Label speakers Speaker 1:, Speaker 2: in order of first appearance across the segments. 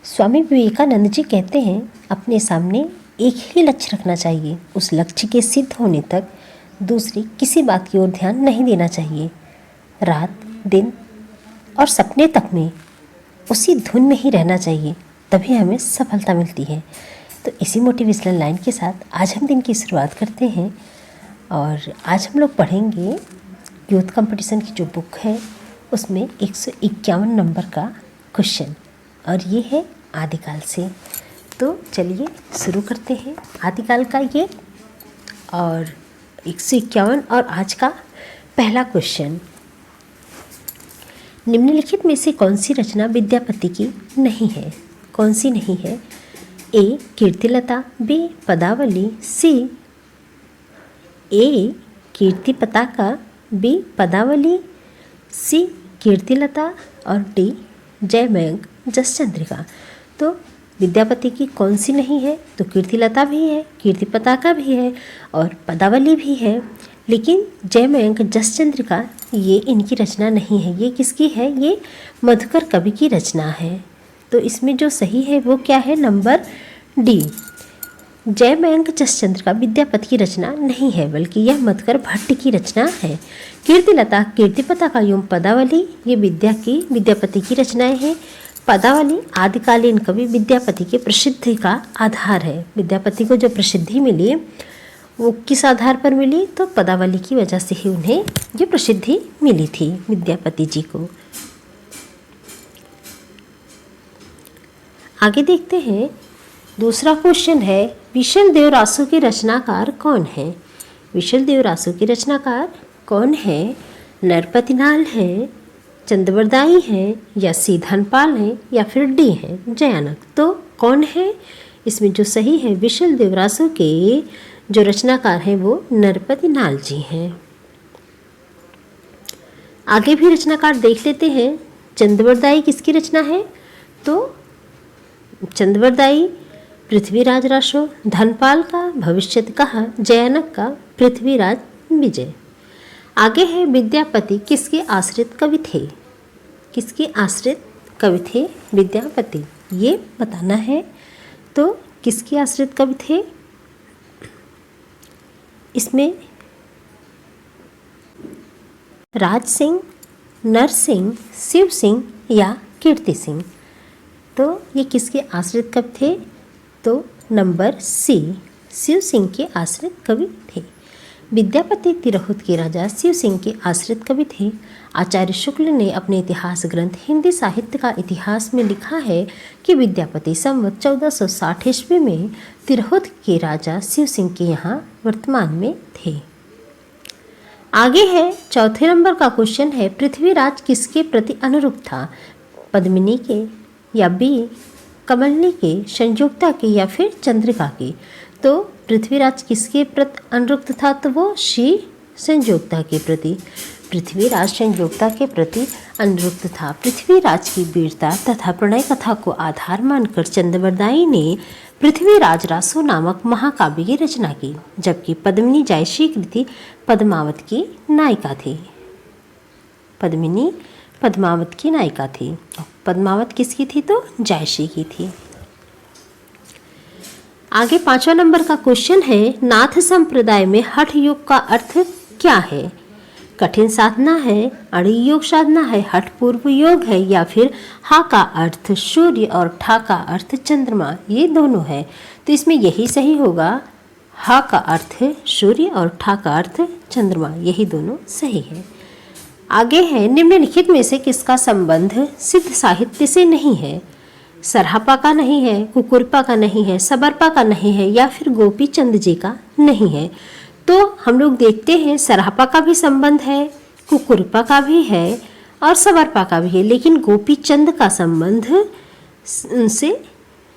Speaker 1: स्वामी विवेकानंद जी कहते हैं, अपने सामने एक ही लक्ष्य रखना चाहिए। उस लक्ष्य के सिद्ध होने तक दूसरी किसी बात की ओर ध्यान नहीं देना चाहिए। रात दिन और सपने तक में उसी धुन में ही रहना चाहिए, तभी हमें सफलता मिलती है। तो इसी मोटिवेशनल लाइन के साथ आज हम दिन की शुरुआत करते हैं और आज हम लोग पढ़ेंगे यूथ कंपटीशन की जो बुक है उसमें 151 नंबर का क्वेश्चन, और ये है आदिकाल से। तो चलिए शुरू करते हैं आदिकाल का ये और 151 और आज का पहला क्वेश्चन। निम्नलिखित में से कौन सी रचना विद्यापति की नहीं है? कौन सी नहीं है? ए कीर्तिलता, बी पदावली, सी ए कीर्ति पताका, बी पदावली, सी कीर्तिलता और डी जयमंग जसचंद्रिका। तो विद्यापति की कौन सी नहीं है? तो कीर्तिलता भी है, कीर्ति पताका भी है और पदावली भी है, लेकिन जयमंग जसचंद्रिका ये इनकी रचना नहीं है। ये किसकी है? ये मधुकर कवि की रचना है। तो इसमें जो सही है वो क्या है? Number D. जयमंग जसचंद्रिका विद्यापति की रचना नहीं है, बल्कि यह मधुकर भट्ट की रचना है। कीर्तिलता, कीर्ति पताका एवं पदावली ये विद्यापति की रचनाएं हैं। पदावली आदिकालीन कवि विद्यापति के प्रसिद्धि का आधार है। विद्यापति को जो प्रसिद्धि मिली वो किस आधार पर मिली? तो पदावली की वजह से ही उन्हें ये प्रसिद्धि मिली थी विद्यापति जी को। आगे देखते हैं, दूसरा क्वेश्चन है विशल देव रासु के रचनाकार कौन है? विशल देव रासु के रचनाकार कौन है? नरपतिनाल है, चंद्रवरदाई है, या सी धनपाल है, या फिर डी है जयानक। तो कौन है? इसमें जो सही है विशल देव रासु के जो रचनाकार हैं वो नरपतिनाल जी हैं। आगे भी रचनाकार देख लेते हैं। चंद्रवरदाई किसकी रचना है? तो चंद्रवरदाई पृथ्वीराज रासो, धनपाल का भविष्यत कहा, जयानक का पृथ्वीराज विजय। आगे है विद्यापति किसके आश्रित कवि थे? किसके आश्रित कवि थे विद्यापति? ये बताना है। तो किसके आश्रित कवि थे? इसमें राज सिंह, नर सिंह, शिव सिंह या कीर्ति सिंह। तो ये किसके आश्रित कवि थे? तो नंबर सी, शिव सिंह के आश्रित कवि थे। विद्यापति तिरहुत के राजा शिव सिंह के आश्रित कवि थे। आचार्य शुक्ल ने अपने इतिहास ग्रंथ हिंदी साहित्य का इतिहास में लिखा है कि विद्यापति संवत 1460 ईस्वी में तिरहुत के राजा शिव सिंह के यहाँ वर्तमान में थे। आगे है चौथे नंबर का क्वेश्चन है पृथ्वीराज किसके प्रति अनुरुक्त था? पद्मिनी के, या बी कमलनी के, संयोक्ता के, या फिर चंद्रिका के। तो पृथ्वीराज किसके प्रति अनुरुक्त था? तो वो सी संयोक्ता के प्रति। पृथ्वीराज संयोक्ता के प्रति अनुरुक्त था। पृथ्वीराज की वीरता तथा प्रणय कथा को आधार मानकर चंद्रवरदाई ने पृथ्वीराज रासो नामक महाकाव्य की रचना की, जबकि पद्मिनी जयश्री कृति पद्मावत की नायिका थी। पद्मिनी पद्मावत की नायिका थी। पद्मावत किसकी थी? तो जयश्री की थी। आगे पांचवा नंबर का क्वेश्चन है नाथ संप्रदाय में हठ योग का अर्थ क्या है? कठिन साधना है, अड़ी योग साधना है, हठ पूर्व योग है, या फिर हा का अर्थ सूर्य और ठा का अर्थ चंद्रमा, ये दोनों है। तो इसमें यही सही होगा, हा का अर्थ सूर्य और ठा का अर्थ चंद्रमा, यही दोनों सही है। आगे है निम्नलिखित में से किसका संबंध सिद्ध साहित्य से नहीं है? सरहपा का नहीं है, कुकुरपा का नहीं है, सबरपा का नहीं है, या फिर गोपी चंद जी का नहीं है। तो हम लोग देखते हैं सरहपा का भी संबंध है, कुकुरपा का भी है और सबरपा का भी है, लेकिन गोपी चंद का संबंध उनसे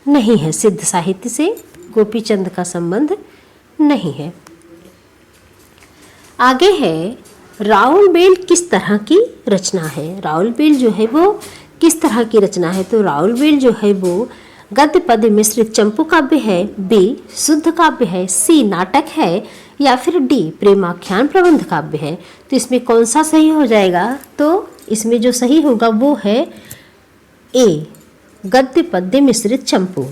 Speaker 1: नहीं है। सिद्ध साहित्य से गोपी चंद का संबंध नहीं है। आगे है राउल बेल किस तरह की रचना है? राउल बेल जो है वो किस तरह की रचना है? तो राउल बेल जो है वो गद्य पद्य मिश्रित चंपू काव्य है, बी शुद्ध काव्य है, सी नाटक है, या फिर डी प्रेमाख्यान प्रबंध काव्य है। तो इसमें कौन सा सही हो जाएगा? तो इसमें जो सही होगा वो है ए गद्य पद्य मिश्रित चंपू।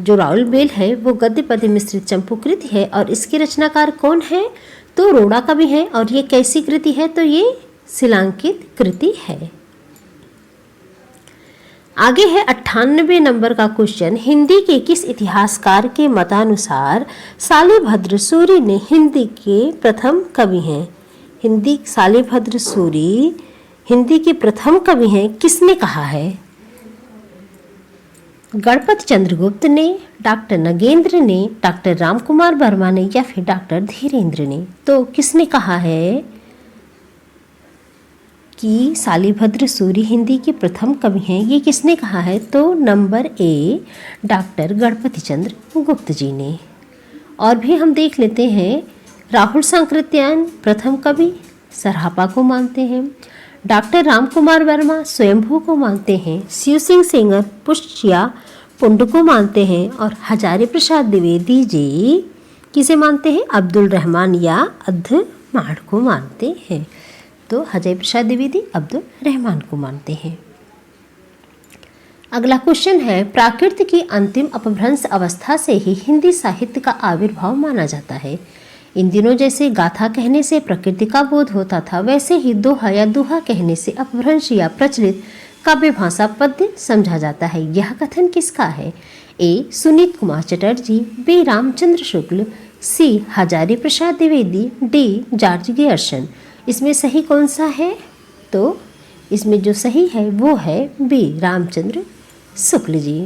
Speaker 1: जो राउल बेल है वो गद्य पद्य मिश्रित चंपू कृति है और इसके रचनाकार कौन है? तो रोड़ा कवि है। और ये कैसी कृति है? तो ये शिलांकित कृति है। आगे है 98 नंबर का क्वेश्चन। हिंदी के किस इतिहासकार के मतानुसार शालिभद्र सूरी ने हिंदी के प्रथम कवि हैं? शालिभद्र सूरी हिंदी के प्रथम कवि हैं, किसने कहा है? गणपति चंद्रगुप्त ने, डॉक्टर नगेंद्र ने, डॉक्टर रामकुमार वर्मा ने या फिर डॉक्टर धीरेन्द्र ने? तो किसने कहा है कि शालिभद्र सूरी हिंदी के प्रथम कवि हैं? ये किसने कहा है? तो नंबर ए, डॉक्टर गणपति चंद्र गुप्त जी ने। और भी हम देख लेते हैं। राहुल सांकृत्यायन प्रथम कवि, सरापा को मानते हैं। डॉक्टर रामकुमार वर्मा स्वयंभू को मानते हैं। शिव सिंह सेंगर पुष्ट या पुंड को मानते हैं। और हजारी प्रसाद द्विवेदी जी किसे मानते हैं? अब्दुल रहमान या अद्धमाड़ को मानते हैं। तो हजारी प्रसाद द्विवेदी अब्दुल रहमान को मानते हैं। अगला क्वेश्चन है, प्राकृत की अंतिम अपभ्रंश अवस्था से ही हिंदी साहित्य का आविर्भाव माना जाता है। इन दिनों जैसे गाथा कहने से प्रकृति का बोध होता था, वैसे ही दोहा या दुहा कहने से अपभ्रंश या प्रचलित काव्य भाषा पद्य समझा जाता है। यह कथन किसका है? ए, सुनीत कुमार चटर्जी, बी, रामचंद्र शुक्ल, सी, Hazari Prasad Dwivedi, D, George Gierson. इसमें सही कौन सा है? तो इसमें जो सही है वो है बी, रामचंद्र शुक्ल जी।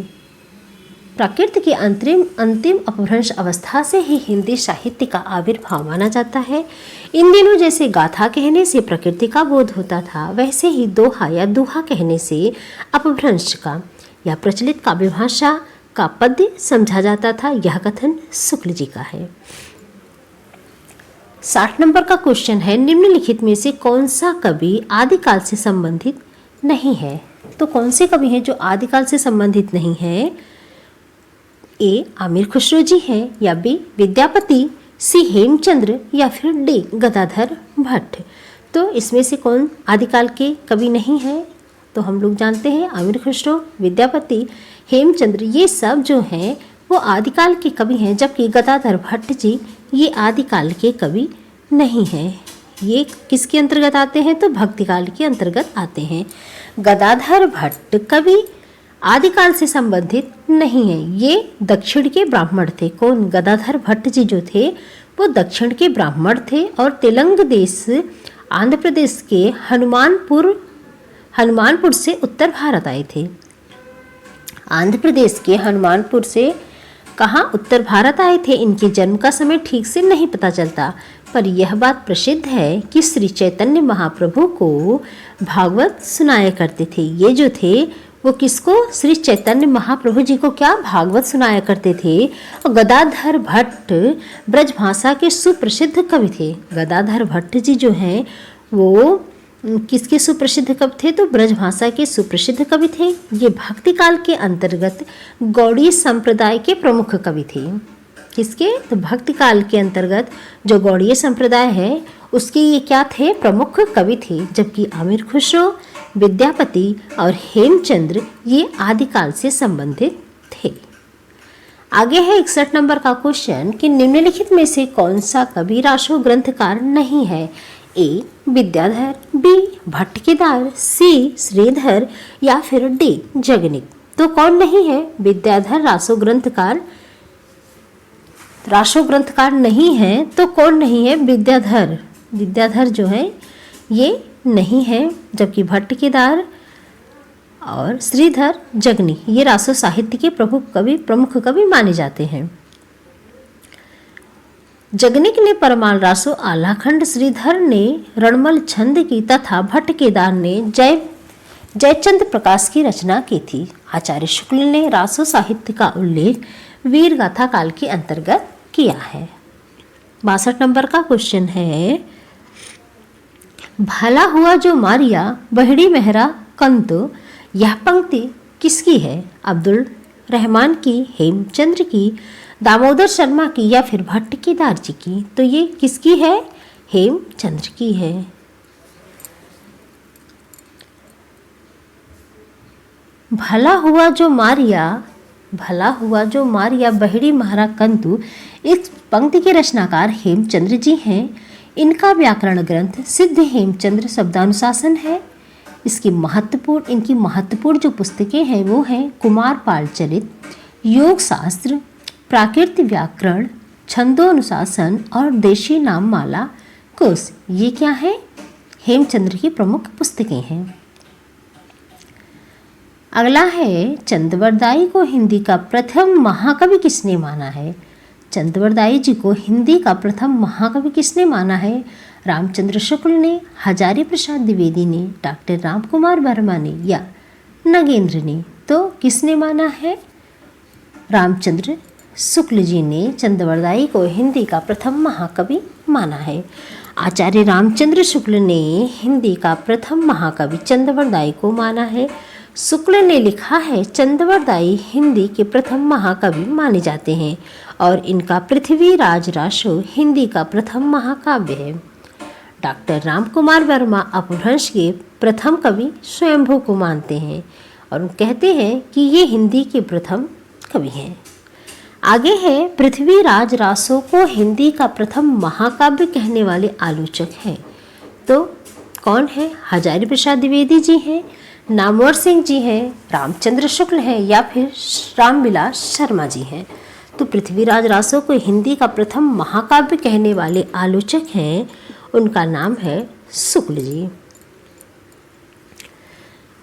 Speaker 1: प्राकृत की अंतिम अपभ्रंश अवस्था से ही हिंदी साहित्य का आविर्भाव माना जाता है। इन दिनों जैसे गाथा कहने से प्रकृति का बोध होता था, वैसे ही दोहा या दुहा कहने से अपभ्रंश का या प्रचलित काव्य भाषा का पद्य समझा जाता था। यह कथन शुक्ल जी का है। 60 नंबर का क्वेश्चन है, निम्नलिखित में से कौन सा कवि आदिकाल से संबंधित नहीं है? तो कौन से कवि हैं जो आदिकाल से संबंधित नहीं है? ए, आमिर खुसरो जी हैं, या बी, विद्यापति, सी, हेमचंद्र, या फिर डी, गदाधर भट्ट। तो इसमें से कौन आदिकाल के कवि नहीं है? तो हम लोग जानते हैं आमिर खुसरो, विद्यापति, हेमचंद्र, ये सब जो हैं वो आदिकाल के कवि हैं, जबकि गदाधर भट्ट जी ये आदिकाल के कवि नहीं हैं। ये किसके अंतर्गत आते हैं? तो भक्तिकाल के अंतर्गत आते हैं। गदाधर भट्ट कवि आदिकाल से संबंधित नहीं है। ये दक्षिण के ब्राह्मण थे। कौन? गदाधर भट्ट जी जो थे वो दक्षिण के ब्राह्मण थे और तेलंग देश आंध्र प्रदेश के हनुमानपुर से उत्तर भारत आए थे। आंध्र प्रदेश के हनुमानपुर से कहाँ? उत्तर भारत आए थे। इनके जन्म का समय ठीक से नहीं पता चलता, पर यह बात प्रसिद्ध है कि श्री चैतन्य महाप्रभु को भागवत सुनाया करते थे। ये जो थे वो किसको? श्री चैतन्य महाप्रभु जी को क्या? भागवत सुनाया करते थे। और गदाधर भट्ट ब्रजभाषा के सुप्रसिद्ध कवि थे। गदाधर भट्ट जी जो हैं वो किसके सुप्रसिद्ध कवि थे? तो ब्रजभाषा के सुप्रसिद्ध कवि थे। ये भक्ति काल के अंतर्गत गौड़ीय संप्रदाय के प्रमुख कवि थे। किसके? तो भक्ति काल के अंतर्गत जो गौड़ीय संप्रदाय है उसके ये क्या थे? प्रमुख कवि थे। जबकि आमिर खुसरो, विद्यापति और हेमचंद्र ये आदिकाल से संबंधित थे। आगे है 61 नंबर का क्वेश्चन कि निम्नलिखित में से कौन सा कवि रासो ग्रंथकार नहीं है? ए, विद्याधर, बी, भट्टकेदार, सी, श्रीधर, या फिर डी, जगनिक। तो कौन नहीं है? विद्याधर रासो ग्रंथकार नहीं है। तो कौन नहीं है? विद्याधर जो है ये नहीं है। जबकि भट्टकेदार और श्रीधर, जगनी ये रासो साहित्य के प्रमुख कवि माने जाते हैं। जगनिक ने परमाल रासो आलाखंड, श्रीधर ने रणमल छंद की तथा भट्टकेदार ने जयचंद प्रकाश की रचना की थी। आचार्य शुक्ल ने रासो साहित्य का उल्लेख वीर गाथा काल के अंतर्गत किया है। 62 नंबर का क्वेश्चन है, भला हुआ जो मारिया बहड़ी मेहरा कंतो, यह पंक्ति किसकी है? अब्दुल रहमान की, हेमचंद्र की, दामोदर शर्मा की, या फिर भट्टकेदार जी की? तो ये किसकी है? हेमचंद्र की है। भला हुआ जो मारिया बहिड़ी महारा कंतु, इस पंक्ति के रचनाकार हेमचंद्र जी हैं। इनका व्याकरण ग्रंथ सिद्ध हेमचंद्र शब्दानुशासन है। इनकी महत्वपूर्ण जो पुस्तकें हैं वो हैं कुमार पाल चरित, योग शास्त्र, प्राकृत व्याकरण, छंदोनुशासन और देशी नाम माला कोश। ये क्या है? हेमचंद्र की प्रमुख पुस्तकें हैं। अगला है, चंद्रवरदाई को हिंदी का प्रथम महाकवि किसने माना है? चंद्रवरदाई जी को हिंदी का प्रथम महाकवि किसने माना है? रामचंद्र शुक्ल ने, हजारी प्रसाद द्विवेदी ने, डॉक्टर राम कुमार वर्मा ने या नगेंद्र ने? तो किसने माना है? रामचंद्र शुक्ल जी ने चंद्रवरदाई को हिंदी का प्रथम महाकवि माना है। आचार्य रामचंद्र शुक्ल ने हिंदी का प्रथम महाकवि चंद्रवरदाई को माना है। शुक्ल ने लिखा है, चंद्रवरदाई हिंदी के प्रथम महाकवि माने जाते हैं और इनका पृथ्वीराज रासो हिंदी का प्रथम महाकाव्य है। डॉक्टर राम कुमार वर्मा अपभ्रंश के प्रथम कवि स्वयंभू को मानते हैं और कहते हैं कि ये हिंदी के प्रथम कवि हैं। आगे है, पृथ्वीराज रासो को हिंदी का प्रथम महाकाव्य कहने वाले आलोचक हैं। तो कौन है? हजारी प्रसाद द्विवेदी जी हैं, नामवर सिंह जी हैं, रामचंद्र शुक्ल हैं या फिर रामविलास शर्मा जी हैं। तो पृथ्वीराज रासो को हिंदी का प्रथम महाकाव्य कहने वाले आलोचक हैं, उनका नाम है शुक्ल जी।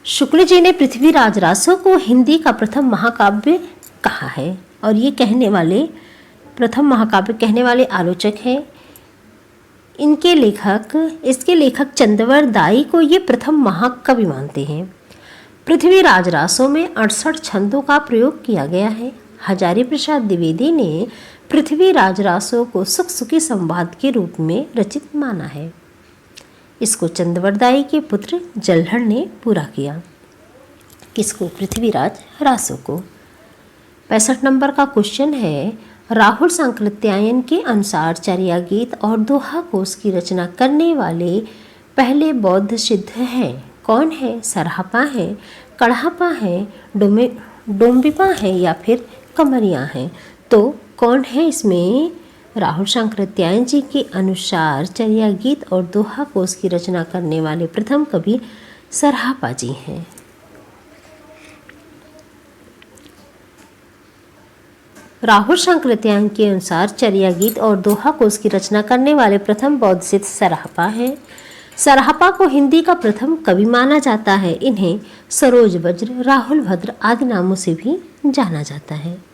Speaker 1: शुक्ल जी ने पृथ्वीराज रासो को हिंदी का प्रथम महाकाव्य कहा है और ये प्रथम महाकाव्य कहने वाले आलोचक हैं। इसके लेखक चंद्रवरदाई को ये प्रथम महाकवि मानते हैं। पृथ्वीराज रासो में 68 छंदों का प्रयोग किया गया है। हजारी प्रसाद द्विवेदी ने पृथ्वीराज रासो को सुख सुखी संवाद के रूप में रचित माना है। इसको चंद्रवरदाई के पुत्र जल्हड़ ने पूरा किया। किसको? पृथ्वीराज रासो को। 65 नंबर का क्वेश्चन है, राहुल सांकृत्यायन के अनुसार चर्या गीत और दोहा कोश की रचना करने वाले पहले बौद्ध सिद्ध हैं। कौन है? सरहपा है, कड़हपा है, डोम्बिपा है या फिर कमरिया है? तो कौन है इसमें? राहुल सांकृत्यायन जी के अनुसार चर्या गीत और दोहा कोश की रचना करने वाले प्रथम कवि सरहपा जी हैं। राहुल सांकृत्यायन के अनुसार चर्या गीत और दोहा कोश की रचना करने वाले प्रथम बौद्ध सिद्ध सरहपा है। सरहपा को हिंदी का प्रथम कवि माना जाता है। इन्हें सरोज वज्र, राहुल भद्र आदि नामों से भी जाना जाता है।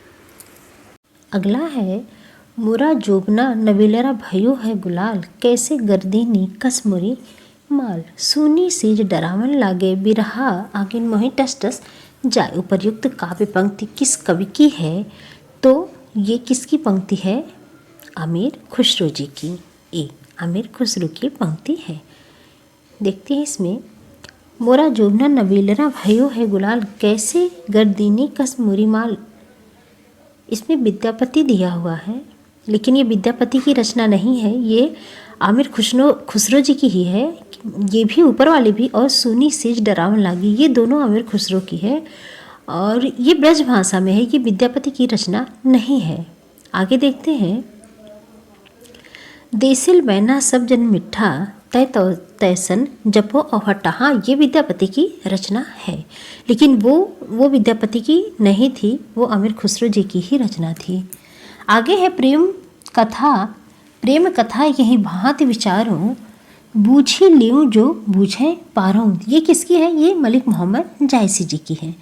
Speaker 1: अगला है, मोरा जोबना नवेलरा भयो है गुलाल, कैसे गर्दीनी कसमुरी माल, सूनी सीज डरावन लागे बिरहा आगिन मोहि टस टस जाए। उपर्युक्त काव्य पंक्ति किस कवि की है? तो ये किसकी पंक्ति है? अमीर खुसरो जी की। अमीर खुसरो की पंक्ति है। देखते हैं इसमें, मोरा जोबना नवेलरा भयो है गुलाल, कैसे गर्दीनी कसमुरी माल। इसमें विद्यापति दिया हुआ है, लेकिन ये विद्यापति की रचना नहीं है, ये आमिर खुसरो जी की ही है। ये भी ऊपर वाले भी और सुनी सेज डरावन लागी, ये दोनों आमिर खुसरो की है और ये ब्रज भाषा में है, ये विद्यापति की रचना नहीं है। आगे देखते हैं, देसिल बैना सब जन मिठा तय तैसन जपो अहटहा, ये विद्यापति की रचना है, लेकिन वो विद्यापति की नहीं थी, वो अमीर खुसरो जी की ही रचना थी। आगे है, प्रेम कथा यही भांति विचारों, बूझी लियूं जो बूझे पारों। ये किसकी है? ये मलिक मोहम्मद जायसी जी की है।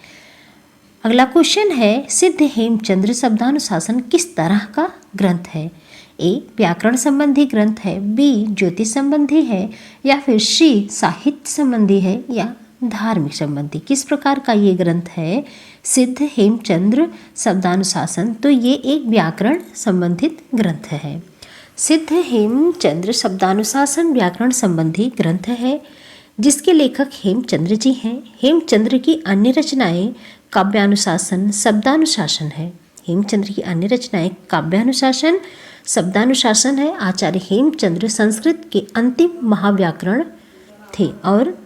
Speaker 1: अगला क्वेश्चन है, सिद्ध हेमचंद्र शब्दानुशासन किस तरह का ग्रंथ है? ए व्याकरण संबंधी ग्रंथ है, बी ज्योतिष संबंधी है या फिर सी साहित्य संबंधी है या धार्मिक संबंधी। किस प्रकार का ये ग्रंथ है सिद्ध हेमचंद्र शब्दानुशासन? तो ये एक व्याकरण संबंधित ग्रंथ है। सिद्ध हेमचंद्र शब्दानुशासन व्याकरण संबंधी ग्रंथ है जिसके लेखक हेमचंद्र जी हैं। हेमचंद्र की अन्य रचनाएं काव्यानुशासन, शब्दानुशासन है। हेमचंद्र की अन्य रचनाएं काव्यानुशासन, शब्दानुशासन है। आचार्य हेमचंद्र संस्कृत के अंतिम महाव्याकरण थे और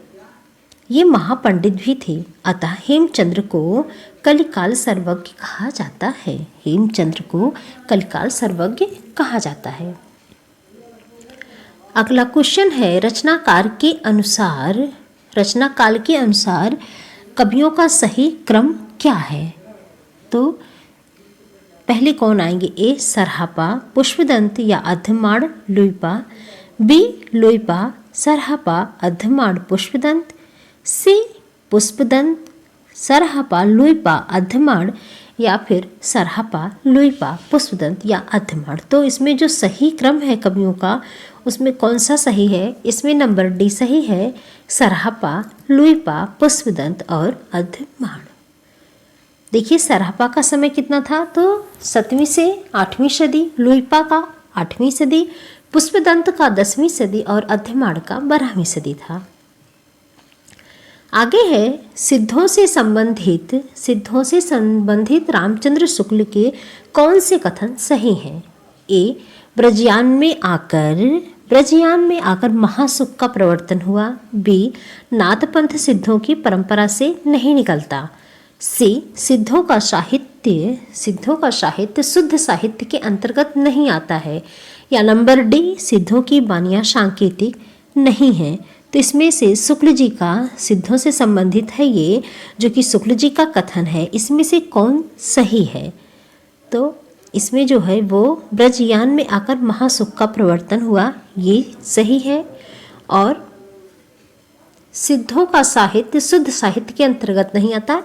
Speaker 1: ये महापंडित भी थे, अतः हेमचंद्र को कलिकाल सर्वज्ञ कहा जाता है। हेमचंद्र को कलिकाल सर्वज्ञ कहा जाता है। अगला क्वेश्चन है, रचनाकार के अनुसार, रचनाकाल के अनुसार कवियों का सही क्रम क्या है? तो पहले कौन आएंगे? ए सरहापा, पुष्पदंत या अर्धमाड़ लुइपा, बी लुइपा सरहापा अर्धमाड़ पुष्पदंत, सी पुष्पदंत सरहापा लुइपा अर्धमाड़, या फिर सरहापा लुइपा पुष्पदंत या अर्धमाड़। तो इसमें जो सही क्रम है कवियों का, उसमें कौन सा सही है? इसमें नंबर डी सही है, सरहापा लुइपा पुष्पदंत और अर्धमाड़। देखिए सरहापा का समय कितना था? तो 7वीं से 8वीं सदी, लुइपा का 8वीं सदी, पुष्पदंत का 10वीं सदी और अर्धमाड़ का 12वीं सदी था। आगे है, सिद्धों से संबंधित रामचंद्र शुक्ल के कौन से कथन सही हैं? ए ब्रजयान में आकर महासुख का प्रवर्तन हुआ, बी नाथपंथ सिद्धों की परंपरा से नहीं निकलता, सी सिद्धों का साहित्य शुद्ध साहित्य के अंतर्गत नहीं आता है, या नंबर डी सिद्धों की वानियाँ सांकेतिक नहीं है। तो इसमें से शुक्ल जी का सिद्धों से संबंधित है ये जो कि शुक्ल जी का कथन है, इसमें से कौन सही है? तो इसमें जो है वो ब्रजयान में आकर महासुख का प्रवर्तन हुआ, ये सही है, और सिद्धों का साहित्य शुद्ध साहित्य के अंतर्गत नहीं आता,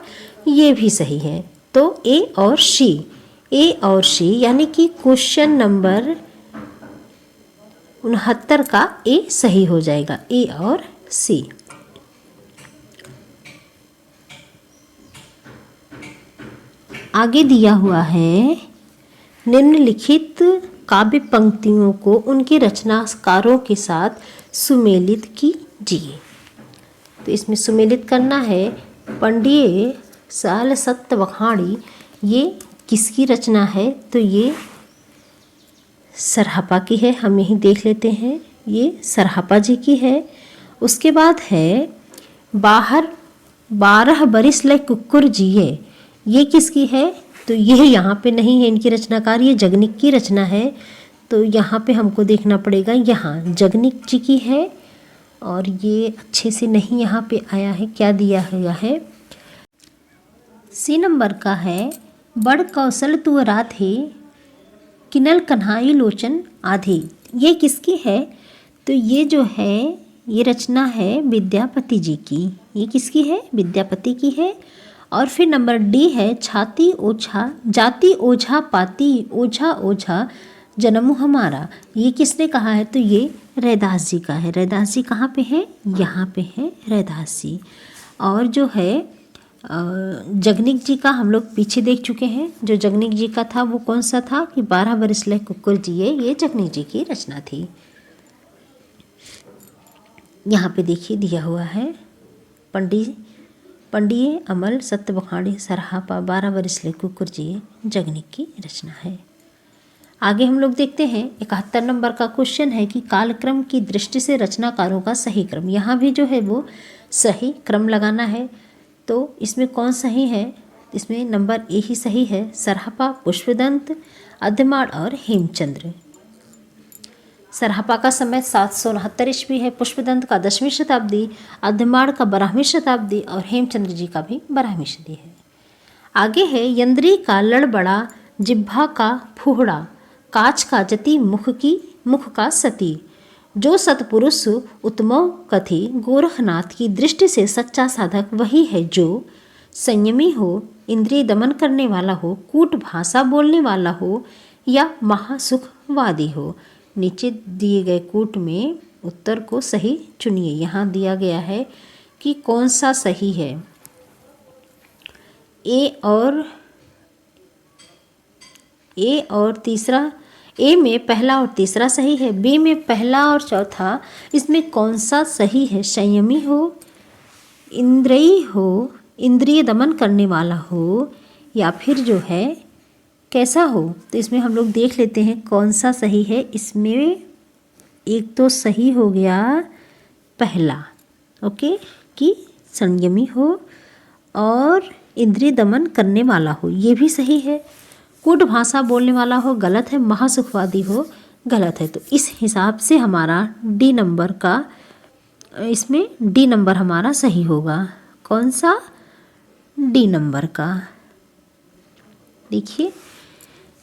Speaker 1: ये भी सही है। तो ए और सी यानी कि क्वेश्चन नंबर 69 का ए सही हो जाएगा, ए और सी। आगे दिया हुआ है, निम्नलिखित काव्य पंक्तियों को उनके रचनाकारों के साथ सुमेलित कीजिए। तो इसमें सुमेलित करना है, पंडिये साल सत्त वखाड़ी, ये किसकी रचना है? तो ये सरहापा की है, हम यही देख लेते हैं, ये सरहापा जी की है। उसके बाद है, बाहर 12 बरिस लय कुक्कुर जिए, ये किसकी है? तो यह यहाँ पे नहीं है इनकी रचनाकार, ये जगनिक की रचना है। तो यहाँ पे हमको देखना पड़ेगा, यहाँ जगनिक जी की है, और ये अच्छे से नहीं यहाँ पे आया है, क्या दिया गया है? सी नंबर का है, बड़ कौशल तु राधे किनल कन्हाई लोचन आधे, ये किसकी है? तो ये जो है ये रचना है विद्यापति जी की, ये किसकी है? विद्यापति की है। और फिर नंबर डी है, छाती ओछा जाति ओझा पाती ओझा ओझा जन्म हमारा, ये किसने कहा है? तो ये रैदास जी का है। रैदास जी कहाँ पे है? यहाँ पे है रैदास जी। और जो है जगनिक जी का हम लोग पीछे देख चुके हैं, जो जगनिक जी का था वो कौन सा था कि 12 बरिस लय कुक्कुर जिए, ये जगनिक जी की रचना थी। यहाँ पे देखिए दिया हुआ है, पंडिये अमल सत्य बखाड़ी सरहापा 12 बरिस लय कुक्कुर जिए, जगनिक की रचना है। आगे हम लोग देखते हैं 71 नंबर का क्वेश्चन है कि कालक्रम की दृष्टि से रचनाकारों का सही क्रम। यहाँ भी जो है वो सही क्रम लगाना है। तो इसमें कौन सही है? इसमें नंबर ए ही सही है, सरहापा पुष्पदंत अर्धमाड़ और हेमचंद्र। सरहापा का समय 769 ईस्वी है, पुष्पदंत का 10वीं शताब्दी, अर्धमाड़ का 12वीं शताब्दी और हेमचंद्र जी का भी 12वीं सदी है। आगे है, यंद्री का लड़बड़ा जिह्वा का फूहड़ा, काच का जति मुख का सती, जो सतपुरुष उत्तमो कथि, गोरखनाथ की दृष्टि से सच्चा साधक वही है जो संयमी हो, इंद्रिय दमन करने वाला हो, कूट भाषा बोलने वाला हो या महासुखवादी हो। नीचे दिए गए कूट में उत्तर को सही चुनिए। यहाँ दिया गया है कि कौन सा सही है, ए और तीसरा, ए में पहला और तीसरा सही है, बी में पहला और चौथा, इसमें कौन सा सही है? संयमी हो, इंद्रिय हो, इंद्रिय दमन करने वाला हो, या फिर जो है कैसा हो? तो इसमें हम लोग देख लेते हैं कौन सा सही है। इसमें एक तो सही हो गया पहला, ओके, कि संयमी हो और इंद्रिय दमन करने वाला हो, ये भी सही है। कूट भाषा बोलने वाला हो, गलत है। महासुखवादी हो, गलत है। तो इस हिसाब से हमारा डी नंबर का, इसमें डी नंबर हमारा सही होगा। कौन सा? डी नंबर का। देखिए,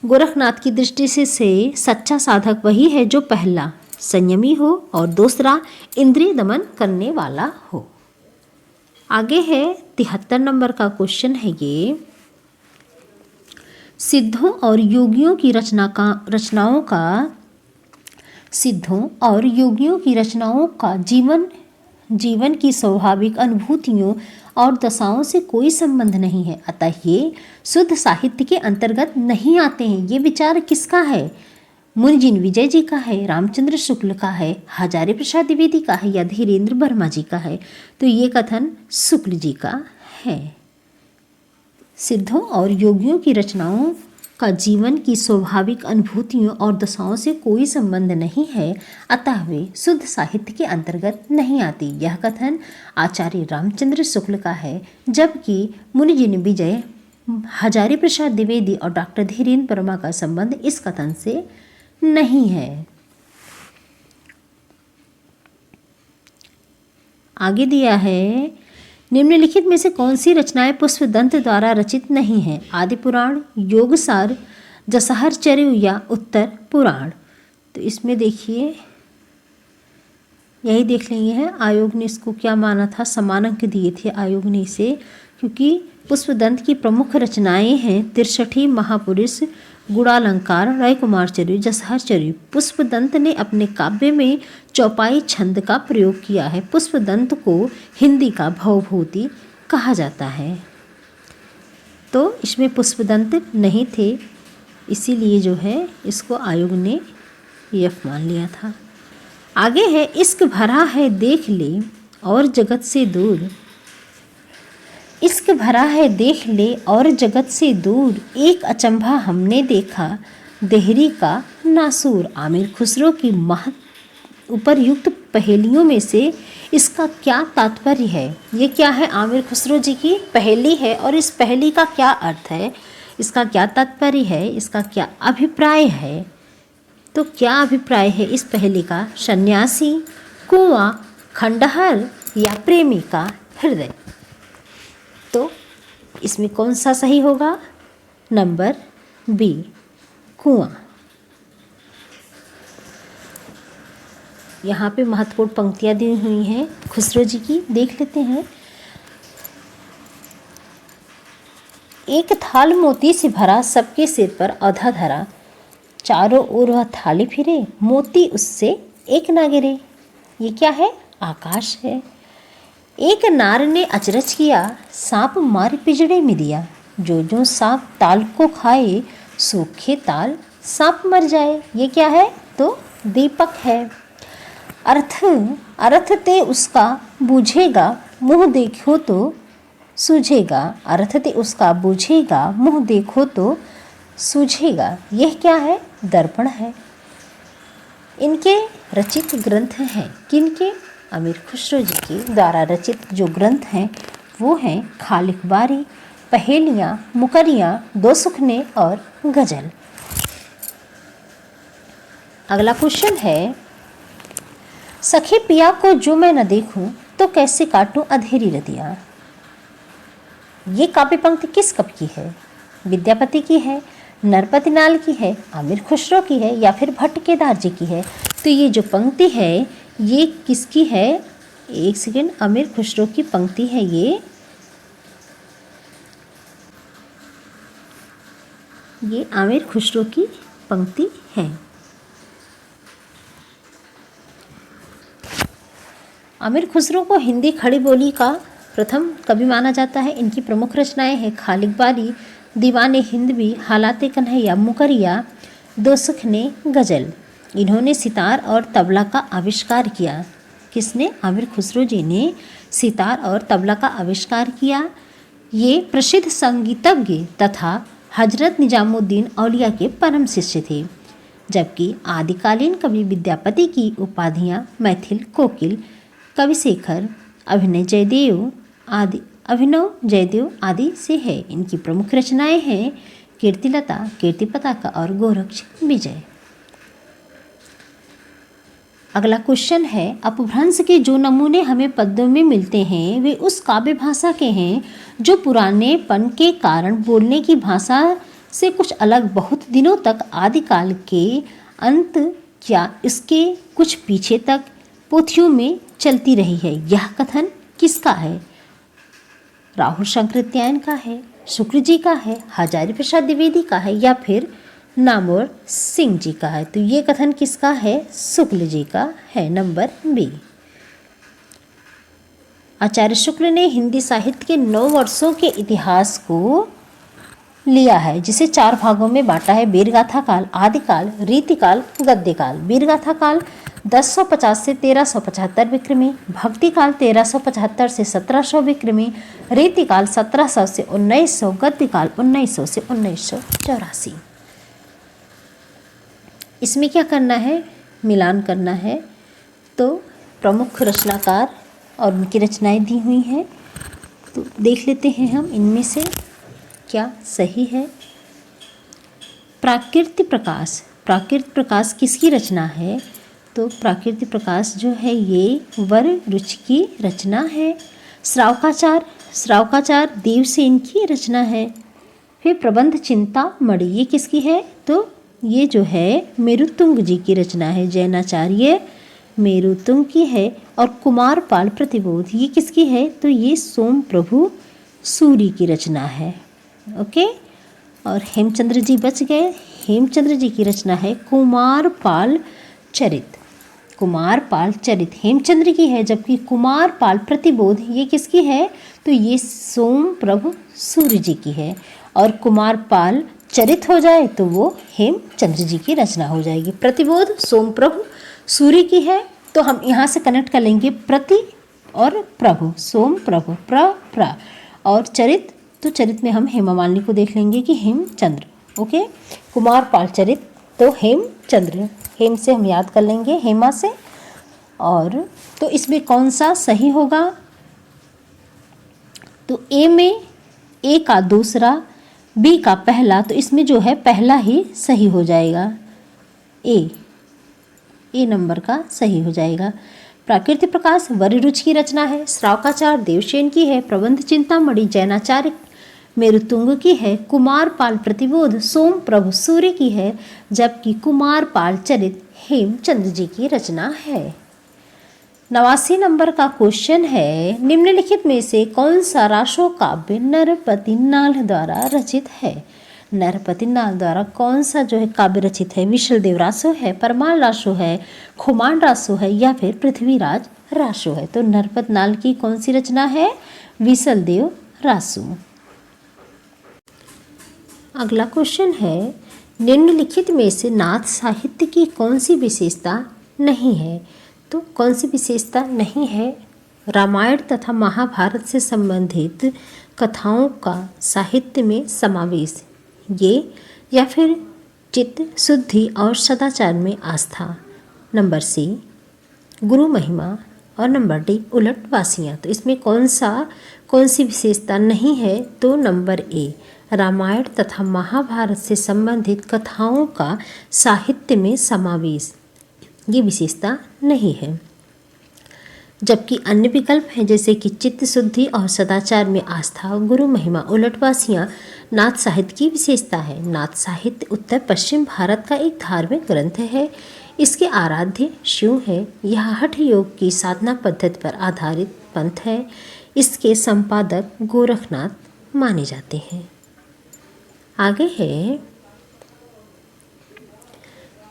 Speaker 1: गोरखनाथ की दृष्टि से सच्चा साधक वही है जो पहला संयमी हो और दूसरा इंद्रिय दमन करने वाला हो। आगे है 73 नंबर का क्वेश्चन है ये, सिद्धों और योगियों की रचनाओं का जीवन की स्वाभाविक अनुभूतियों और दशाओं से कोई संबंध नहीं है, अतः ये शुद्ध साहित्य के अंतर्गत नहीं आते हैं। ये विचार किसका है? मुनिजिन विजय जी का है, रामचंद्र शुक्ल का है, हजारी प्रसाद द्विवेदी का है या धीरेन्द्र वर्मा जी का है? तो ये कथन शुक्ल जी का है। सिद्धों और योगियों की रचनाओं का जीवन की स्वाभाविक अनुभूतियों और दशाओं से कोई संबंध नहीं है, अतः वे शुद्ध साहित्य के अंतर्गत नहीं आती। यह कथन आचार्य रामचंद्र शुक्ल का है, जबकि मुनिजिन विजय, हजारी प्रसाद द्विवेदी और डॉक्टर धीरेन्द्र वर्मा का संबंध इस कथन से नहीं है। आगे दिया है, निम्नलिखित में से कौन सी रचनाएं पुष्पदंत द्वारा रचित नहीं है? आदि पुराण, योगसार, जसहरचर्य या उत्तर पुराण? तो इसमें देखिए, यही देख लेंगे हैं आयोग ने इसको क्या माना था, समान अंक दिए थे आयोग ने इसे, क्योंकि पुष्पदंत की प्रमुख रचनाएं हैं 63 महापुरुष, गुणालंकार, रायकुमारचर्य, जसहरचर्य। पुष्पदंत ने अपने काव्य में चौपाई छंद का प्रयोग किया है। पुष्पदंत को हिंदी का भवभूति कहा जाता है। तो इसमें पुष्पदंत नहीं थे, इसीलिए जो है इसको आयोग ने एफ मान लिया था। आगे है, इश्क भरा है देख ले और जगत से दूर। इश्क भरा है देख ले और जगत से दूर, एक अचंभा हमने देखा देहरी का नासूर। आमिर खुसरो की उपरयुक्त पहेलियों में से इसका क्या तात्पर्य है? ये क्या है? आमिर खुसरो जी की पहेली है और इस पहेली का क्या अर्थ है, इसका क्या तात्पर्य है, इसका क्या अभिप्राय है? तो क्या अभिप्राय है इस पहेली का? सन्यासी, कुआं, खंडहर या प्रेमी का हृदय? तो इसमें कौन सा सही होगा? नंबर बी, कुआं। यहाँ पे महत्वपूर्ण पंक्तियाँ दी हुई हैं खुसरो जी की, देख लेते हैं। एक थाल मोती से भरा, सबके सिर पर औधा धरा, चारों ओर वह थाली फिरे, मोती उससे एक ना गिरे। ये क्या है? आकाश है। एक नार ने अचरज किया, सांप मार पिंजड़े में दिया, जो जो सांप ताल को खाए, सूखे ताल सांप मर जाए। ये क्या है? तो दीपक है। अर्थ ते उसका बूझेगा, मुँह देखो तो सूझेगा। अर्थ ते उसका बूझेगा, मुँह देखो तो सूझेगा। यह क्या है? दर्पण है। इनके रचित ग्रंथ हैं, किनके? आमिर खुसरो जी के द्वारा रचित जो ग्रंथ हैं वो हैं खालिक बारी, पहेलियाँ, मुकरियाँ, दो सुखने और गजल। अगला क्वेश्चन है, सखी पिया को जो मैं न देखूं तो कैसे काटूं अंधेरी रतियाँ। ये काव्य पंक्ति किस कवि की है? विद्यापति की है, नरपति नाल की है, आमिर खुसरो की है या फिर भट्ट केदार जी की है? तो ये जो पंक्ति है ये किसकी है? एक सेकेंड, आमिर खुसरो की पंक्ति है ये आमिर खुसरो की पंक्ति है। आमिर खुसरो को हिंदी खड़ी बोली का प्रथम कवि माना जाता है। इनकी प्रमुख रचनाएं हैं खालिक बारी, दीवाने हिंद भी, हालाते कन्हैया, मुकरिया, दो सुखने, गजल। इन्होंने सितार और तबला का आविष्कार किया। किसने? आमिर खुसरो जी ने सितार और तबला का आविष्कार किया। ये प्रसिद्ध संगीतज्ञ तथा हजरत निजामुद्दीन औलिया के परम शिष्य थे, जबकि आदिकालीन कवि विद्यापति की उपाधियाँ मैथिल कोकिल, कवि शेखर, अभिनय जयदेव, आदि, अभिनव, जयदेव आदि से है। इनकी प्रमुख रचनाएं हैं कीर्तिलता, कीर्ति पताका और गोरक्ष विजय। अगला क्वेश्चन है, अपभ्रंश के जो नमूने हमें पद्यों में मिलते हैं वे उस काव्य भाषा के हैं जो पुरानेपन के कारण बोलने की भाषा से कुछ अलग बहुत दिनों तक आदिकाल के अंत या इसके कुछ पीछे तक पोथियों में चलती रही है। यह कथन किसका है? राहुल शंकरत्यायन का है, शुक्ल जी का है, हजारी प्रसाद द्विवेदी का है या फिर नामवर सिंह जी का है? तो ये कथन किसका है? शुक्ल जी का है, नंबर बी। आचार्य शुक्ल ने हिंदी साहित्य के 9 वर्षों के इतिहास को लिया है, जिसे 4 भागों में बांटा है। वीरगाथा काल, आदिकाल, रीतिकाल, गद्यकाल। वीरगाथा काल 1050 से 1375 विक्रमी, भक्ति काल 1375 से 1700 विक्रमी, रीतिकाल 1700 से 1900, गद्यकाल 1900 से 1984। इसमें क्या करना है? मिलान करना है। तो प्रमुख रचनाकार और उनकी रचनाएं दी हुई हैं, तो देख लेते हैं हम इनमें से क्या सही है। प्राकृतिक प्रकाश, प्राकृतिक प्रकाश किसकी रचना है? तो प्राकृतिक प्रकाश जो है ये वर रुचि की रचना है। श्रावकाचार, श्रावकाचार देवसेन की रचना है। फिर प्रबंध चिंतामणि ये किसकी है? तो ये जो है मेरुतुंग जी की रचना है, जैनाचार्य मेरुतुंग की है। और कुमारपाल प्रतिबोध ये किसकी है? तो ये सोम प्रभु सूरी की रचना है। ओके, और हेमचंद्र जी बच गए। हेमचंद्र जी की रचना है कुमारपाल चरित। कुमारपाल चरित हेमचंद्र की है, जबकि कुमारपाल प्रतिबोध ये किसकी है? तो ये सोम प्रभु सूर्य जी की है। और कुमारपाल चरित हो जाए तो वो हेमचंद्र जी की रचना हो जाएगी। प्रतिबोध सोम प्रभु सूर्य की है, तो हम यहाँ से कनेक्ट कर लेंगे प्रति और प्रभु, सोम प्रभु प्र और चरित, तो चरित में हम हेमा मालिनी को देख लेंगे कि हेमचंद्र। ओके, कुमारपाल चरित तो हेमचंद्र, हेम से हम याद कर लेंगे हेमा से। और तो इसमें कौन सा सही होगा? तो ए में ए का दूसरा, बी का पहला, तो इसमें जो है पहला ही सही हो जाएगा। ए नंबर का सही हो जाएगा। प्राकृतिक प्रकाश वरिरुचि की रचना है। श्रावकाचार देवसेन की है। प्रबंध चिंतामणि जैनाचार्य मेरुतुंग की है। कुमारपाल प्रतिबोध सोम प्रभु सूर्य की है, जबकि कुमारपाल चरित हेमचंद्र जी की रचना है। 89 नंबर का क्वेश्चन है, निम्नलिखित में से कौन सा रासो काव्य नरपति नाल द्वारा रचित है? नरपति नाल द्वारा कौन सा जो है काव्य रचित है? विशलदेव रासो है, परमाल रासो है, खुमान रासो है या फिर पृथ्वीराज रासो है? तो नरपत नाल की कौन सी रचना है? विशलदेव रासो। अगला क्वेश्चन है, निम्नलिखित में से नाथ साहित्य की कौन सी विशेषता नहीं है? तो कौन सी विशेषता नहीं है? रामायण तथा महाभारत से संबंधित कथाओं का साहित्य में समावेश, ये या फिर चित्त शुद्धि और सदाचार में आस्था, नंबर सी गुरु महिमा और नंबर डी उलटवासियाँ। तो इसमें कौन सी विशेषता नहीं है? तो नंबर ए रामायण तथा महाभारत से संबंधित कथाओं का साहित्य में समावेश, ये विशेषता नहीं है। जबकि अन्य विकल्प हैं जैसे कि चित्त शुद्धि और सदाचार में आस्था, गुरु महिमा, उलटवासियाँ नाथ साहित्य की विशेषता है। नाथ साहित्य उत्तर पश्चिम भारत का एक धार्मिक ग्रंथ है। इसके आराध्य शिव है। यह हठ योग की साधना पद्धति पर आधारित पंथ है। इसके संपादक गोरखनाथ माने जाते हैं। आगे है,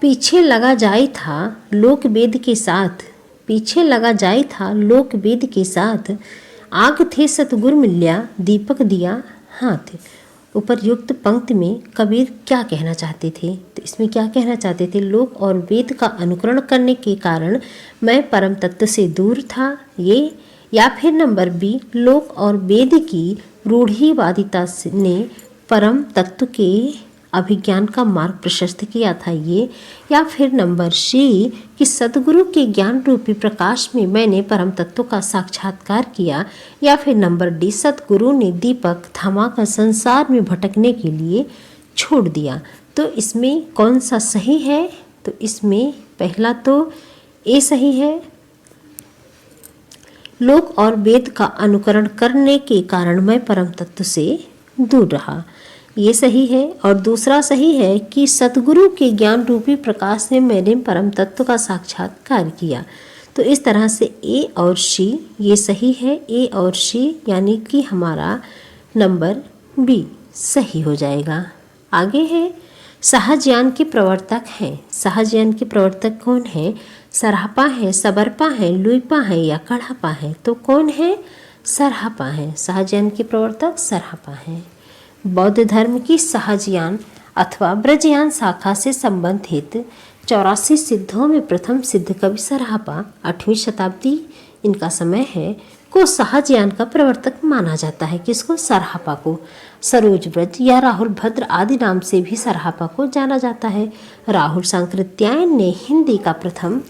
Speaker 1: पीछे लगा जाए था लोक वेद के साथ, पीछे लगा जाए था लोक वेद के साथ, आग थे सतगुर मिल्या दीपक दिया हाथ। उपरयुक्त पंक्ति में कबीर क्या कहना चाहते थे? तो इसमें क्या कहना चाहते थे? लोक और वेद का अनुकरण करने के कारण मैं परम तत्व से दूर था, ये, या फिर नंबर बी लोक और वेद की रूढ़िवादिता ने परम तत्व के अभिज्ञान का मार्ग प्रशस्त किया था ये, या फिर नंबर सी कि सतगुरु के ज्ञान रूपी प्रकाश में मैंने परम तत्व का साक्षात्कार किया, या फिर नंबर डी सतगुरु ने दीपक थमाकर संसार में भटकने के लिए छोड़ दिया। तो इसमें कौन सा सही है? तो इसमें पहला तो ए सही है, लोक और वेद का अनुकरण करने के कारण मैं परम तत्व से दूर रहा, ये सही है। और दूसरा सही है कि सतगुरु के ज्ञान रूपी प्रकाश से मैंने परम तत्व का साक्षात्कार किया। तो इस तरह से ए और सी ये सही है, ए और सी यानी कि हमारा नंबर बी सही हो जाएगा। आगे है सहजज्ञान के प्रवर्तक हैं। सहजज्ञान के प्रवर्तक कौन है? सरापा है, सबरपा है, लुइपा है या कढ़ापा है? तो कौन है? सरापा है। सहजज्ञान के प्रवर्तक सरापा है। बौद्ध धर्म की सहजज्ञान अथवा ब्रजयान शाखा से संबंधित 84 सिद्धों में प्रथम सिद्ध कवि सरापा 8वीं शताब्दी इनका समय है को सहजज्ञान का प्रवर्तक माना जाता है। किसको? सरापा को। सरोज ब्रज या राहुल भद्र आदि नाम से भी सरापा को जाना जाता है। राहुल सांकृत्यायन ने हिंदी का प्रथम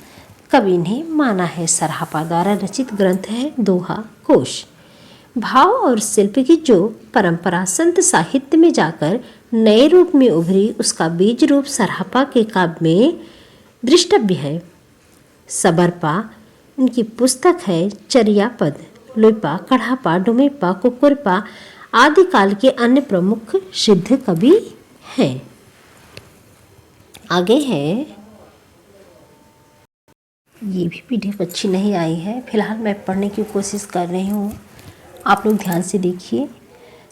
Speaker 1: कवि ने माना है। सरापा द्वारा रचित ग्रंथ है दोहा कोश। भाव और शिल्प की जो परंपरा संत साहित्य में जाकर नए रूप में उभरी, उसका बीज रूप सरापा के काव्य में दृष्टव्य है। सबरपा इनकी पुस्तक है चर्यापद। लुइपा, कढ़ापा, डुमेपा, कुकुरपा आदि काल के अन्य प्रमुख सिद्ध कवि हैं। आगे है, ये भी पीडीएफ अच्छी नहीं आई है, फिलहाल मैं पढ़ने की कोशिश कर रही हूँ, आप लोग ध्यान से देखिए।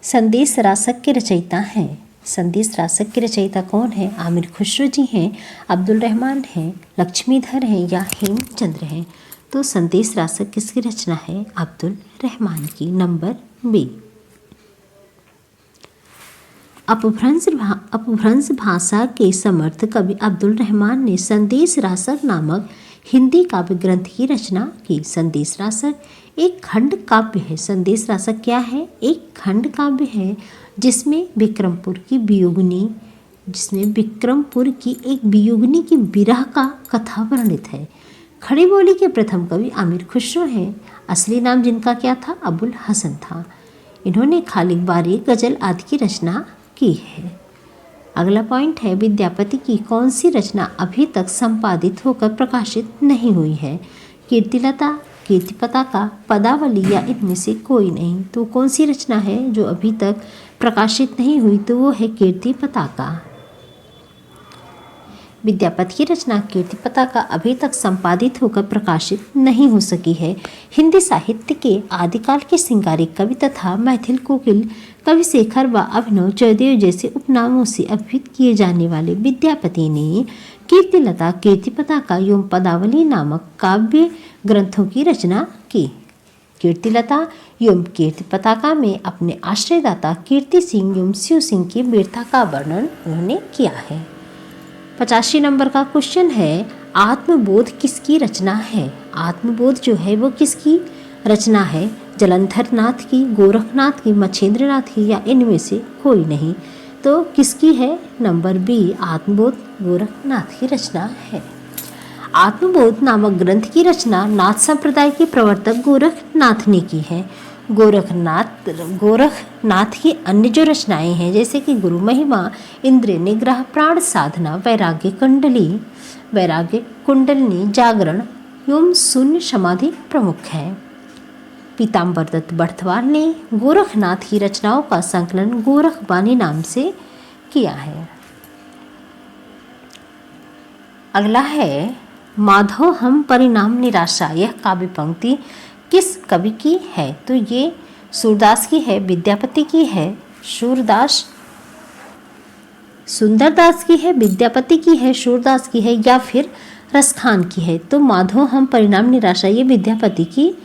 Speaker 1: संदेश रासक के रचयिता हैं। संदेश रासक के रचयिता कौन है? आमिर खुसरो जी हैं, अब्दुल रहमान हैं, लक्ष्मीधर हैं या हेमचंद्र हैं? तो संदेश रासक किसकी रचना है? अब्दुल रहमान की, नंबर बी। अपभ्रंश भाषा के समर्थ कवि अब्दुल रहमान ने संदेश रासक नामक हिंदी काव्य ग्रंथ की रचना की। संदेश रासक एक खंड काव्य है। संदेश रासक क्या है? एक खंड काव्य है जिसमें विक्रमपुर की एक वियोगिनी की विरह का कथा वर्णित है। खड़ी बोली के प्रथम कवि आमिर खुसरो हैं। असली नाम जिनका क्या था? अबुल हसन था। इन्होंने खालिक बारी, गजल आदि की रचना की है। अगला पॉइंट है, विद्यापति की कौन सी रचना अभी तक संपादित होकर प्रकाशित नहीं हुई है? कीर्तिलता, कीर्ति पताका, पदावली या इनमें से कोई नहीं। तो कौन सी रचना है जो अभी तक प्रकाशित नहीं हुई? तो वो है कीर्ति पताका। विद्यापति की रचना कीर्ति पताका अभी तक संपादित होकर प्रकाशित नहीं हो सकी है। हिंदी साहित्य के आदिकाल के श्रृंगारिक कवि तथा मैथिल कोकिल कवि शेखर व अभिनव जयदेव जैसे उपनामों से अभिहित किए जाने वाले विद्यापति ने कीर्तिलता, कीर्ति पताका एवं पदावली नामक काव्य ग्रंथों की रचना की। कीर्तिलता एवं कीर्ति पताका में अपने आश्रयदाता कीर्ति सिंह एवं शिव सिंह की वीरता का वर्णन उन्होंने किया है। 85 नंबर का क्वेश्चन है, आत्मबोध किसकी रचना है? आत्मबोध जो है वो किसकी रचना है? जलंधर नाथ की, गोरखनाथ की, मच्छेंद्रनाथ की या इनमें से कोई नहीं। तो किसकी है? नंबर बी, आत्मबोध गोरखनाथ की रचना है। आत्मबोध नामक ग्रंथ की रचना नाथ संप्रदाय के प्रवर्तक गोरखनाथ ने की है। गोरखनाथ की अन्य जो रचनाएं हैं जैसे कि गुरु महिमा, इंद्र निग्रह, प्राण साधना, वैराग्य कुंडलिनी, जागरण एवं शून्य समाधि प्रमुख है। पीताम्बर दत्त बर्थवाल ने गोरखनाथ की रचनाओं का संकलन गोरखबानी नाम से किया है। अगला है, माधव हम परिणाम निराशा, यह काव्य पंक्ति किस कवि की है? तो ये सूरदास की है, विद्यापति की है, सुंदरदास की है, विद्यापति की है, सूरदास की है या फिर रसखान की है। तो माधव हम परिणाम निराशा ये विद्यापति की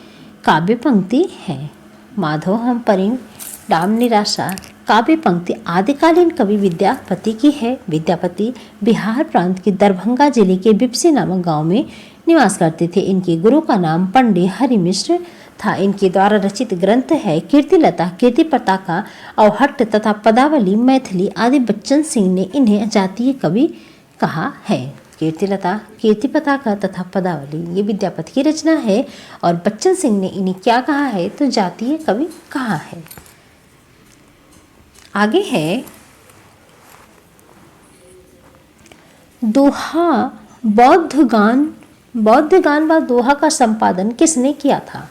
Speaker 1: काव्य पंक्ति है। माधव हम परिणाम निराशा काव्य पंक्ति आदिकालीन कवि विद्यापति की है। विद्यापति बिहार प्रांत के दरभंगा जिले के बिपसी नामक गांव में निवास करते थे। इनके गुरु का नाम पंडित हरि मिश्र था। इनके द्वारा रचित ग्रंथ है कीर्तिलता, कीर्ति पताका, अवहट्ट तथा पदावली, मैथिली आदि। बच्चन सिंह ने इन्हें जातीय कवि कहा है। कीर्तिलता, कीर्ति पताका तथा पदावली ये विद्यापति की रचना है और बच्चन सिंह ने इन्हें क्या कहा है, तो जातीय कवि कहा है। आगे है दोहा बौद्ध गान व दोहा का संपादन किसने किया था?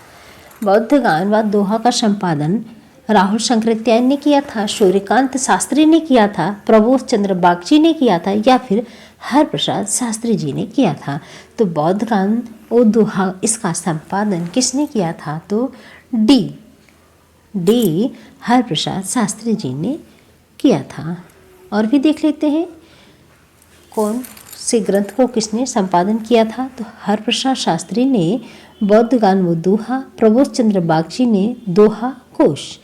Speaker 1: बौद्ध गान व दोहा का संपादन राहुल शंकराचार्य ने किया था, सूर्यकांत शास्त्री ने किया था, प्रबोध चंद्र बागची ने किया था या फिर हरप्रसाद शास्त्री जी ने किया था। तो बौद्ध गान और दोहा इसका संपादन किसने किया था? तो डी हरप्रसाद शास्त्री जी ने किया था। और भी देख लेते हैं कौन से ग्रंथ को किसने संपादन किया था। तो हरप्रसाद शास्त्री ने बौद्ध गान व दोहा, प्रबोध चंद्र बागची ने दोहा कोश,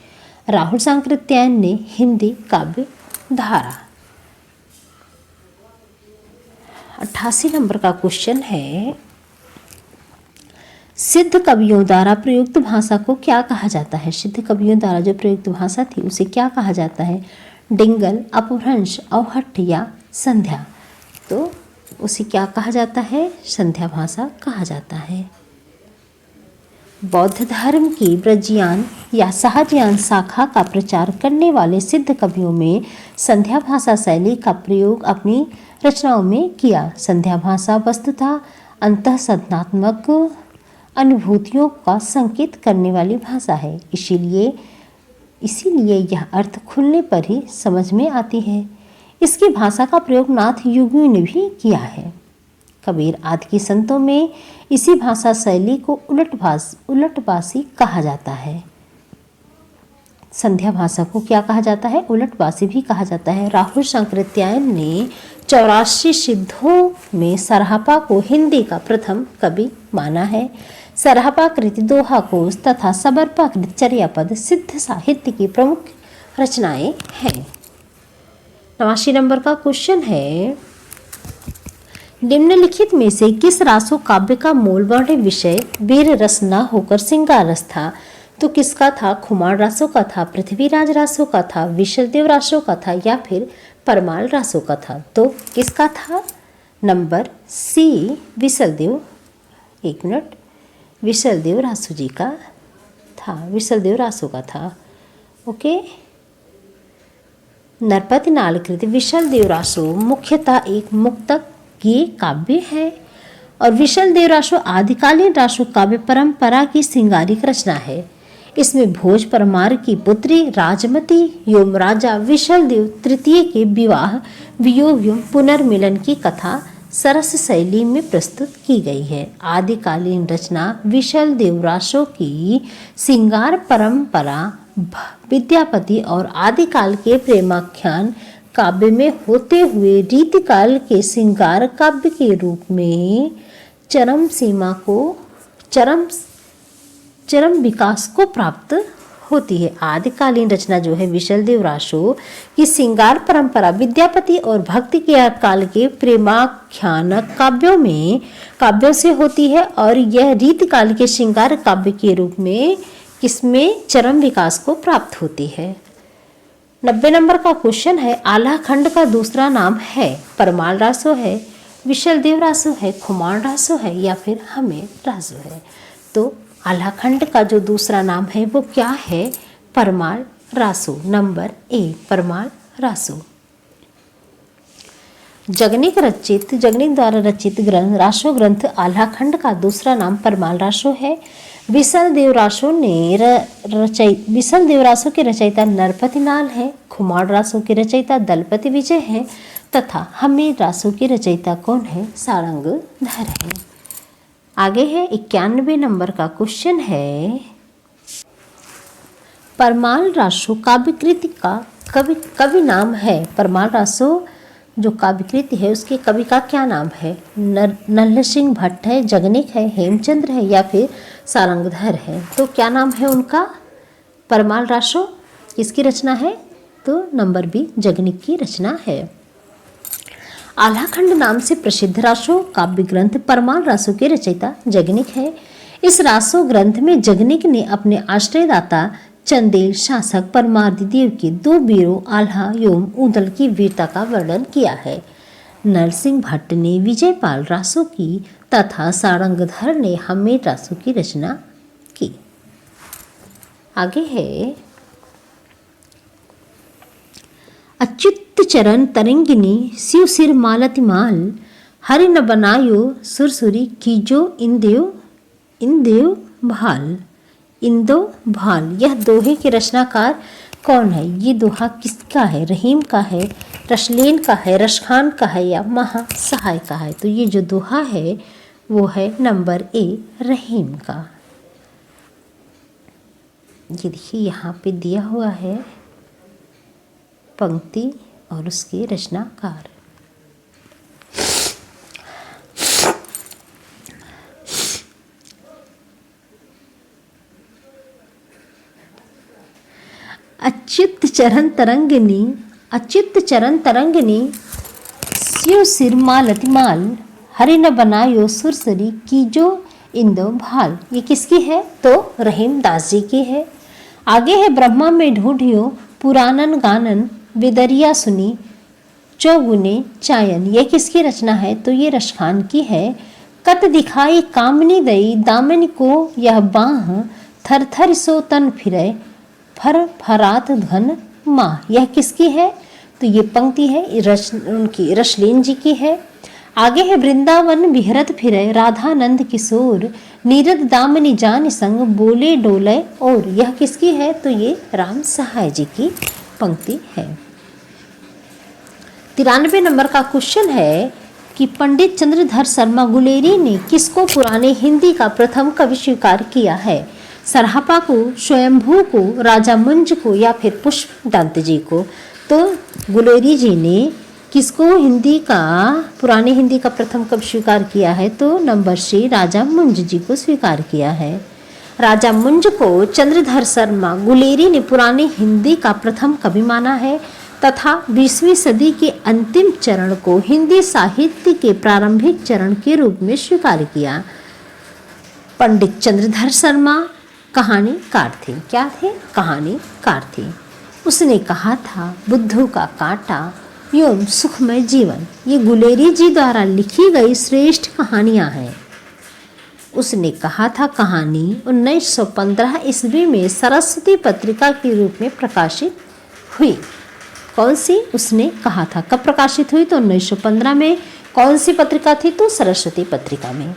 Speaker 1: राहुल शंकराचार्य ने हिंदी काव्य धारा। 88 नंबर का क्वेश्चन है सिद्ध कवियों द्वारा प्रयुक्त भाषा को क्या कहा जाता है? सिद्ध कवियों द्वारा जो प्रयुक्त भाषा थी उसे क्या कहा जाता है? डिंगल, अपभ्रंश, अवहट्ट या संध्या। तो उसे क्या कहा जाता है? संध्या भाषा कहा जाता है। बौद्ध धर्म की ब्रजयान या सहजयान शाखा का प्रचार करने वाले सिद्ध कवियों में संध्या भाषा शैली का प्रयोग अपनी रचनाओं में किया। संध्या भाषा वस्तुतः अंतःसंधात्मक अनुभूतियों का संकेत करने वाली भाषा है। इसीलिए यह अर्थ खुलने पर ही समझ में आती है। इसकी भाषा का प्रयोग नाथ योगियों ने भी किया है। कबीर आदि के संतों में इसी भाषा शैली को उलटबासी कहा जाता है। संध्या भाषा को क्या कहा जाता है? उलटबासी भी कहा जाता है। राहुल शंकराचार्य ने 84 सिद्धों में सरहपा को हिंदी का प्रथम कवि माना है। सरहपा कृति, दोहा कोश तथा सबरपा कृति, चर्यापद सिद्ध साहित्य की प्रमुख रचनाएं हैं। 89 नंबर का क्वेश्चन है निम्नलिखित में से किस रासो काव्य का मूल वर्ण विषय वीर रस न होकर श्रृंगार रस था? तो किसका था? खुमार रासो का था, पृथ्वीराज रासो का था, विशलदेव रासो का था या फिर परमाल रासो का था? तो किसका था? नंबर सी विशलदेव, एक मिनट, विशलदेव रासो जी का था, विशलदेव रासो का था। ओके। नरपति नालकृत विशलदेव रासो मुख्यतः एक मुक्तक ये काव्य है और विशलदेव रासो आदिकालीन रासो काव्य परंपरा की श्रृंगारिक रचना है। इसमें भोज परमार की पुत्री राजमती एवं राजा विशलदेव तृतीय के विवाह वियोग एवं पुनर्मिलन की कथा सरस शैली में प्रस्तुत की गई है। आदिकालीन रचना विशलदेव रासो की श्रृंगार परंपरा विद्यापति और आदिकाल के प्रेमाख्यान काव्य में होते हुए रीतिकाल के श्रृंगार काव्य के रूप में चरम विकास को प्राप्त होती है। आदिकालीन रचना जो है विशलदेव रासो की श्रृंगार परंपरा विद्यापति और भक्ति के काल के प्रेमाख्यान काव्यों से होती है और यह रीतिकाल के श्रृंगार काव्य के रूप में किसमें चरम विकास को प्राप्त होती है। 90 नंबर का क्वेश्चन है आल्हा खंड का दूसरा नाम है? परमाल रासो है, विशलदेव रासो है, खुमान रासो है या फिर हमें रासो है? तो आल्हा खंड का जो दूसरा नाम है वो क्या है? परमाल रासो। Number A Parmal Raso. जगनिक द्वारा रचित ग्रंथ रासो ग्रंथ आल्हा खंड का दूसरा नाम परमाल रासो है। विशलदेव रासो के रचयिता नरपति नाल है, खुमार रासो के रचयिता दलपति विजय है तथा हमें रासो के रचयिता कौन है? सारंग धर है। आगे है 91 नंबर का क्वेश्चन है परमाल रासो काव्यकृति का कवि नाम है। परमाल रासो जो काव्यकृति है उसके कवि का क्या नाम है? नल्ह सिंह भट्ट है, जगनिक है, हेमचंद्र है या फिर सारंगधर है? तो क्या नाम है उनका? परमाल रासो किसकी रचना है? तो नंबर बी जगनिक की रचना है। आल्हाखंड नाम से प्रसिद्ध रासो काव्य ग्रंथ परमाल रासो के रचयिता जगनिक है। इस रासो ग्रंथ में जगनिक ने अपने आश्रयदाता चंदेल शासक परमार्दिदेव के दो वीरों आल्हा एवं उदल की वीरता का वर्णन किया है। नरसिंह भट्ट ने विजयपाल रासो की तथा सारंगधर ने हम्मेद रासो की रचना की। आगे है अच्युत चरण तरंगिनी शिव सिर मालति माल हरि न बनायो सुरसुरी कीजो इंदेव भाल इंदो भाल। यह दोहे के रचनाकार कौन है? ये दोहा किसका है? रहीम का है, रशलेन का है, रशखान का है या महासहाय का है? तो ये जो दोहा है वो है नंबर ए रहीम का। ये देखिए यहाँ पे दिया हुआ है पंक्ति और उसके रचनाकार। अच्युत चरण तरंगिनी शिव सिर मालति माल हरि न बनायो सुरसरी कीजो इंदो भाल। ये किसकी है? तो रहीम दास जी की है। आगे है ब्रह्मा में ढूंढियो पुरानन गानन विदरिया सुनी चौगुने चायन। ये किसकी रचना है? तो ये रशखान की है। कत दिखाई कामनी दई दामन को यह बाह थर थर सो तन फिरे फर फरात धन माँ। यह किसकी है? तो ये पंक्ति है उनकी रशलेन जी की है। आगे है वृंदावन विहरत फिरे राधानंद किशोर नीरद दामनी जान संग बोले डोले और। यह किसकी है? तो ये राम सहाय जी की पंक्ति है। 93 नंबर का क्वेश्चन है कि पंडित चंद्रधर शर्मा गुलेरी ने किसको पुराने हिंदी का प्रथम कवि स्वीकार किया है? सरहपा को, स्वयंभू को, राजा मुंज को या फिर पुष्पदंत जी को? तो गुलेरी जी ने किसको पुराने हिंदी का प्रथम कवि स्वीकार किया है? तो नंबर सी राजा मुंज जी को स्वीकार किया है। राजा मुंज को चंद्रधर शर्मा गुलेरी ने पुरानी हिंदी का प्रथम कवि माना है तथा 20वीं सदी के अंतिम चरण को हिंदी साहित्य के प्रारंभिक चरण के रूप में स्वीकार किया। पंडित चंद्रधर शर्मा कहानीकार थे। क्या थे? कहानीकार थे। उसने कहा था बुद्धू का कांटा एवं सुखमय जीवन। ये गुलेरी जी द्वारा लिखी गई श्रेष्ठ कहानियां हैं। उसने कहा था कहानी 1915 ईस्वी में सरस्वती पत्रिका के रूप में प्रकाशित हुई। कौन सी? उसने कहा था। कब प्रकाशित हुई? तो 1915 में। कौन सी पत्रिका थी? तो सरस्वती पत्रिका में।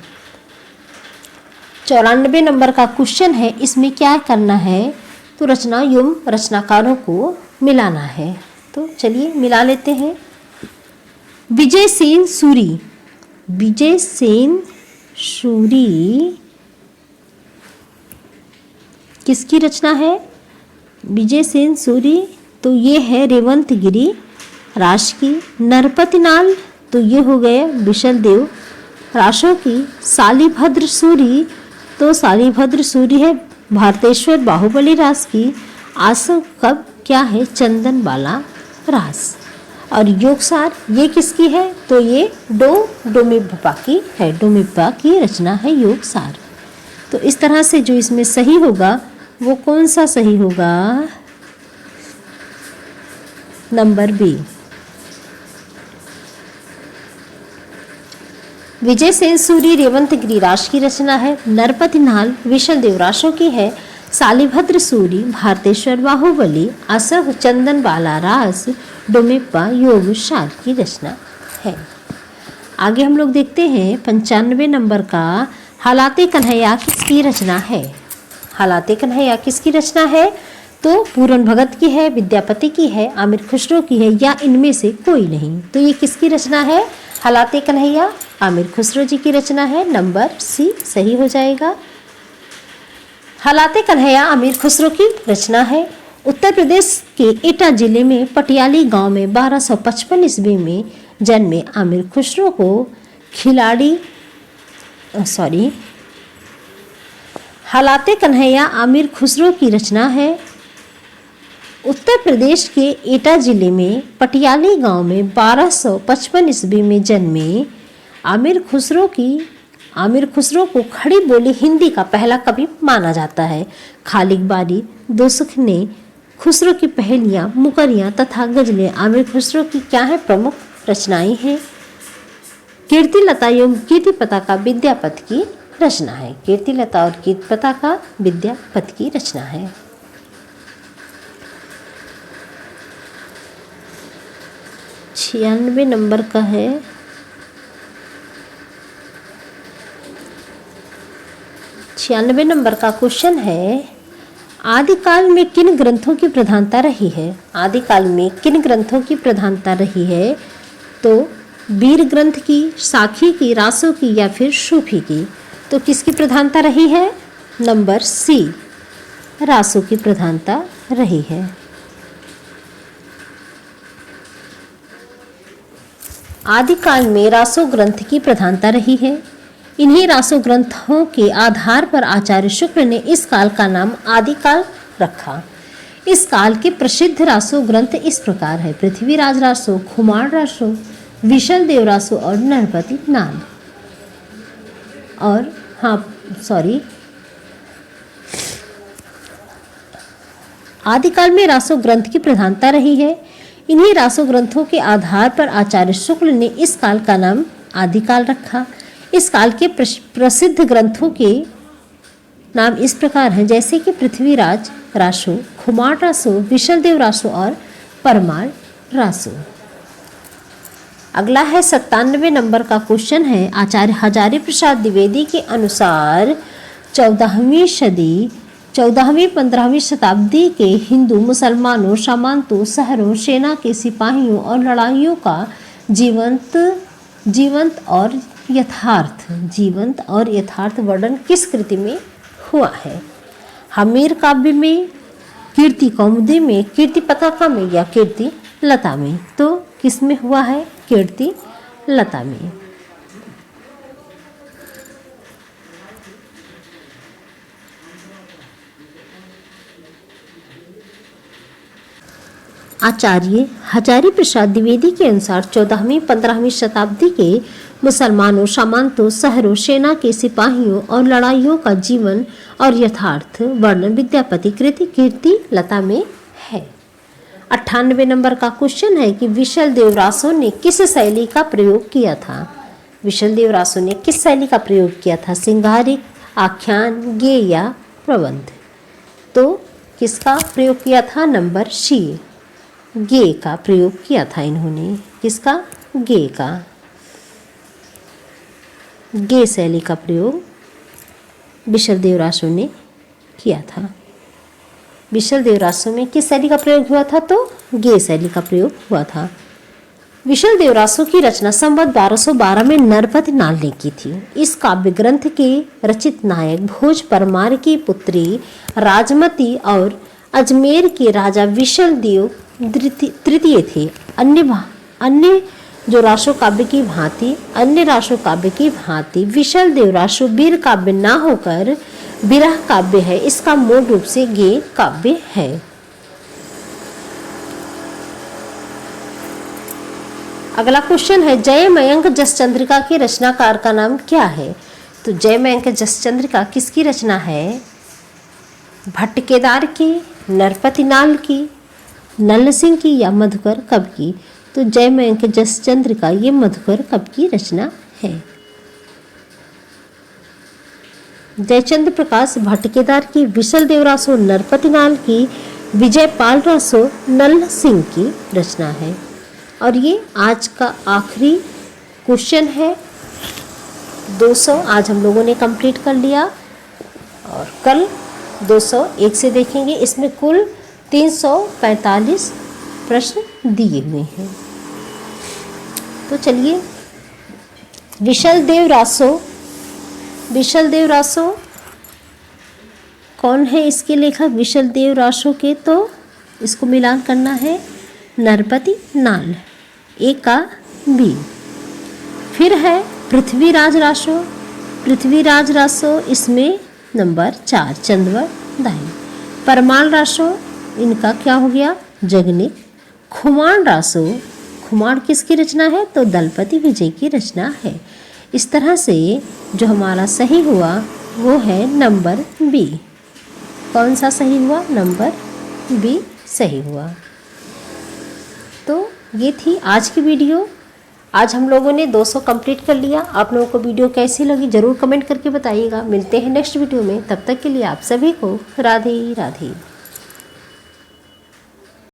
Speaker 1: 94 नंबर का क्वेश्चन है, इसमें क्या करना है? तो रचना एवं रचनाकारों को मिलाना है। तो चलिए मिला लेते हैं। विजय सेन सूरी किसकी रचना है? विजय सेन सूरी तो ये है रेवंत गिरी राश की। नरपति नाल तो ये हो गए विशल देव राशों की। शालिभद्र सूरी तो शालिभद्र सूरी है भारतेश्वर बाहुबली रास की। आसव कब क्या है? चंदन बाला रास। और योगसार ये किसकी है? तो ये डोमिब्बा की है। डोमिब्बा की रचना है योगसार। तो इस तरह से जो इसमें सही होगा वो कौन सा सही होगा? Number B. विजय सेन सूरी रेवंत गिरिराज की रचना है। नरपति नाल विशल देवराशों की है। शालिभद्र सूरी भारतेश्वर बाहुबली असह चंदन बाला रास डोमिब्बा योगसार की रचना है। आगे हम लोग देखते हैं 95 नंबर का हालाते कन्हैया किसकी रचना है? हालाते कन्हैया किसकी रचना है? तो पूरन भगत की है, विद्यापति की है, आमिर खुसरो की है या इनमें से कोई नहीं? तो ये किसकी रचना है? हालाते कन्हैया आमिर खुसरो जी की रचना है। नंबर सी सही हो जाएगा। हालाते कन्हैया आमिर खुसरो की रचना है। उत्तर प्रदेश के एटा जिले में पटियाली गांव में 1255 ईस्वी में जन्मे आमिर खुसरो को हालाते कन्हैया आमिर खुसरो की रचना है। उत्तर प्रदेश के एटा जिले में पटियाली गांव में 1255 ईस्वी में जन्मे आमिर खुसरो को खड़ी बोली हिंदी का पहला कवि माना जाता है। खालिक बारी दोसुख ने खुसरो की पहेलियाँ, मुकरियाँ तथा गजलें आमिर खुसरो की क्या है प्रमुख रचनाएं हैं। कीर्तिलता एवं कीर्तिपता का विद्यापति की रचना है। कीर्तिलता और कीर्तिपता का विद्यापति की रचना है। छियानवे नंबर का है। छियानवे नंबर का क्वेश्चन है, आदिकाल में किन ग्रंथों की प्रधानता रही है। आदिकाल में किन ग्रंथों की प्रधानता रही है। तो वीर ग्रंथ की, साखी की, रासों की या फिर सूफी की। तो किसकी प्रधानता रही है। नंबर सी, रासों की प्रधानता रही है। आदिकाल में रासो ग्रंथ की प्रधानता रही है। इन्हीं रासो ग्रंथों के आधार पर आचार्य शुक्ल ने इस काल का नाम आदिकाल रखा। इस काल के प्रसिद्ध रासो ग्रंथ इस प्रकार है। पृथ्वीराज रासो, खुमार रासो, विशल देव रासो और नरपति नाल। और आदिकाल में रासो ग्रंथ की प्रधानता रही है। इन्हीं रासो ग्रंथों के आधार पर आचार्य शुक्ल ने इस काल का नाम आदिकाल रखा। इस काल के प्रसिद्ध ग्रंथों के नाम इस प्रकार हैं, जैसे कि पृथ्वीराज रासो, खुमार रासो, विशल देव रासो और परमार रासो। अगला है 97 नंबर का क्वेश्चन है, आचार्य हजारी प्रसाद द्विवेदी के अनुसार 14वीं सदी 14वीं-15वीं शताब्दी के हिंदू मुसलमानों, सामंतों, शहरों, सेना के सिपाहियों और लड़ाइयों का जीवंत और यथार्थ वर्णन किस कृति में हुआ है। हमीर काव्य में, कीर्ति कौमुदी में, कीर्ति पताका में या कीर्ति लता में। तो किस में हुआ है। कीर्ति लता में। आचार्य हजारी प्रसाद द्विवेदी के अनुसार 14वीं-15वीं शताब्दी के मुसलमानों, सामंतों, शहरों, सेना के सिपाहियों और लड़ाइयों का जीवन और यथार्थ वर्णन विद्यापति कृति कीर्ति लता में है। 98 नंबर का क्वेश्चन है कि विशल देव रासो ने किस शैली का प्रयोग किया था। विशल देव रासो ने किस शैली का प्रयोग किया था। श्रृंगारिक, आख्यान, गेय या प्रबंध। तो किसका प्रयोग किया था। नंबर सी, गेय का प्रयोग किया था इन्होंने। किसका। गेय का। गेय शैली का प्रयोग विशल देव रासो ने किया था। विशल देव रासो में किस शैली का प्रयोग हुआ था। तो गेय शैली का प्रयोग हुआ था। विशल देव रासो की रचना संवत 1212 में नरपति नाल ने की थी। इस काव्य ग्रंथ के रचित नायक भोज परमार की पुत्री राजमती और अजमेर के राजा विशल देव तृतीय थे। अन्य रासो काव्य की भांति विशल देव रासो वीर काव्य ना होकर विरह काव्य है। इसका मूल रूप से गेय काव्य है। अगला क्वेश्चन है, जयमयंक जसचंद्रिका के रचनाकार का नाम क्या है। तो जयमयंक जसचंद्रिका किसकी रचना है। भट्टकेदार की, नरपति नाल की, नल सिंह की या मधुकर कवि की। तो जयमयंक जसचंद्रिका ये मधुकर कवि की रचना है। जयचंद्र प्रकाश भट्टकेदार की, विशल देव रासो नरपति नाल की, विजयपाल रासो नल सिंह की रचना है। और ये आज का आखिरी क्वेश्चन है। 200 आज हम लोगों ने कंप्लीट कर लिया और कल 201 से देखेंगे। इसमें कुल 345 प्रश्न दिए हुए हैं। तो चलिए, विशल देव रासो कौन है इसके लेखक। विशल देव रासो के तो इसको मिलान करना है नरपति नाल, ए का बी। फिर है पृथ्वीराज रासो इसमें नंबर 4 चंद्रवर दाई। परमाल रासो इनका क्या हो गया? जगनिक। खुमान रासो, खुमान किसकी रचना है? तो दलपति विजय की रचना है। इस तरह से जो हमारा सही हुआ वो है नंबर बी। कौन सा सही हुआ? नंबर बी सही हुआ। तो ये थी आज की वीडियो। आज हम लोगों ने 200 कंप्लीट कर लिया। आप लोगों को वीडियो कैसी लगी ज़रूर कमेंट करके बताइएगा। मिलते हैं नेक्स्ट वीडियो में, तब तक के लिए आप सभी को राधे राधे।